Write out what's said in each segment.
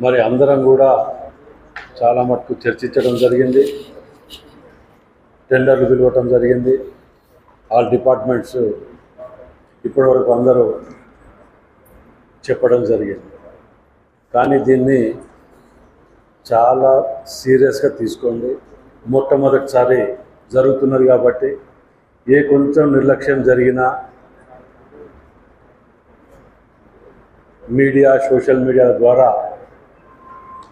మరి అందరం కూడా చాలా మటుకు చర్చించడం జరిగింది, టెండర్లు పిలవటం జరిగింది. ఆల్ డిపార్ట్మెంట్స్ ఇప్పటివరకు అందరూ చెప్పడం జరిగింది. కానీ దీన్ని చాలా సీరియస్గా తీసుకోండి. మొట్టమొదటిసారి జరుగుతున్నది కాబట్టి ఏ కొంచెం నిర్లక్ష్యం జరిగినా మీడియా, సోషల్ మీడియా ద్వారా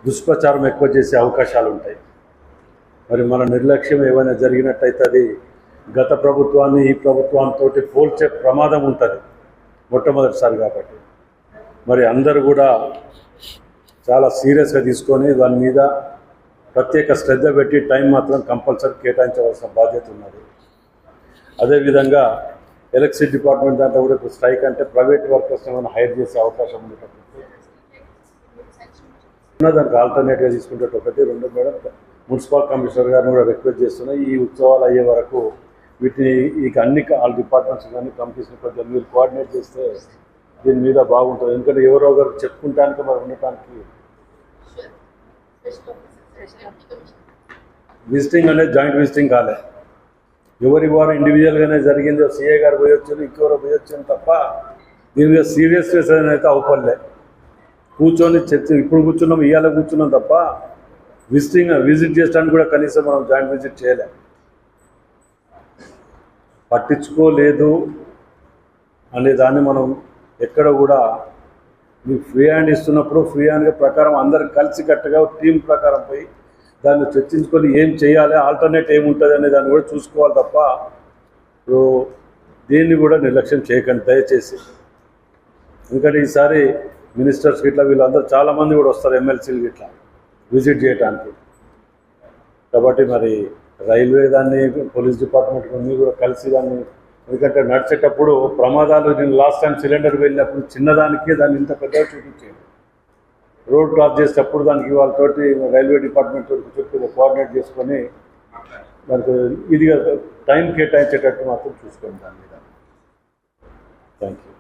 దుష్ప్రచారం ఎక్కువ చేసే అవకాశాలు ఉంటాయి. మరి మన నిర్లక్ష్యం ఏమైనా జరిగినట్టయితే అది గత ప్రభుత్వాన్ని ఈ ప్రభుత్వంతో పోల్చే ప్రమాదం ఉంటుంది మొట్టమొదటిసారి కాబట్టి. మరి అందరూ కూడా చాలా సీరియస్గా తీసుకొని దాని మీద ప్రత్యేక శ్రద్ధ పెట్టి టైం మాత్రం కంపల్సరీ కేటాయించవలసిన బాధ్యత ఉన్నది. అదేవిధంగా ఎలక్ట్రిసిటీ డిపార్ట్మెంట్ దాంట్లో కూడా ఇప్పుడు స్ట్రైక్ అంటే ప్రైవేట్ వర్కర్స్ ఏమైనా హైర్ చేసే అవకాశం ఉండేటప్పుడు దానికి ఆల్టర్నేట్గా తీసుకుంటే ఒకటి. రెండు, మేడం మున్సిపల్ కమిషనర్ గారిని కూడా రిక్వెస్ట్ చేస్తున్నా, ఈ ఉత్సవాలు అయ్యే వరకు వీటిని అన్ని ఆల్ డిపార్ట్మెంట్స్ కానీ కమిటీస్ని కొంచెం మీరు కోఆర్డినేట్ చేస్తే దీని మీద బాగుంటుంది. ఎందుకంటే ఎవరో ఒకరు చెప్పుకుంటానికి మరి ఉండటానికి విజిటింగ్ అనేది జాయింట్ విజిటింగ్ కాలే, ఎవరి వారు ఇండివిజువల్గానే జరిగింది. సిఐ గారు పోయొచ్చు, ఇంకెవరో పోయొచ్చు తప్ప దీని మీద సీరియస్నెస్ అయితే అవపడలే. కూర్చొని చర్చ ఇప్పుడు కూర్చున్నాం, ఇవాళ కూర్చున్నాం తప్ప విజిట్ చేయడానికి కూడా కనీసం మనం జాయింట్ విజిట్ చేయలేం. పట్టించుకోలేదు అనే దాన్ని మనం ఎక్కడ కూడా మీకు ఫ్రీ హ్యాండ్ ఇస్తున్నప్పుడు ఫ్రీ హ్యాండ్ ప్రకారం అందరు కలిసికట్టుగా టీం ప్రకారం పోయి దాన్ని చర్చించుకొని ఏం చేయాలి, ఆల్టర్నేట్ ఏముంటుంది అనే దాన్ని కూడా చూసుకోవాలి తప్ప దీన్ని కూడా నిర్లక్ష్యం చేయకండి దయచేసి. ఎందుకంటే ఈసారి మినిస్టర్స్ ఇట్లా వీళ్ళందరూ చాలామంది కూడా వస్తారు, ఎమ్మెల్సీలు ఇట్లా విజిట్ చేయడానికి. కాబట్టి మరి రైల్వే దాన్ని, పోలీస్ డిపార్ట్మెంట్ అన్నీ కూడా కలిసి దాన్ని, ఎందుకంటే నడిచేటప్పుడు ప్రమాదాలు, నేను లాస్ట్ టైం సిలిండర్ వెళ్ళినప్పుడు చిన్నదానికే దాన్ని ఇంత పెద్దగా చూపించాను. రోడ్ క్రాస్ చేసేటప్పుడు దానికి వాళ్ళతోటి రైల్వే డిపార్ట్మెంట్ తోటి చెప్పి కోఆర్డినేట్ చేసుకొని దానికి ఇదిగా టైం కేటాయించేటట్టు మాత్రం చూసుకోండి దాని మీద. Thank you.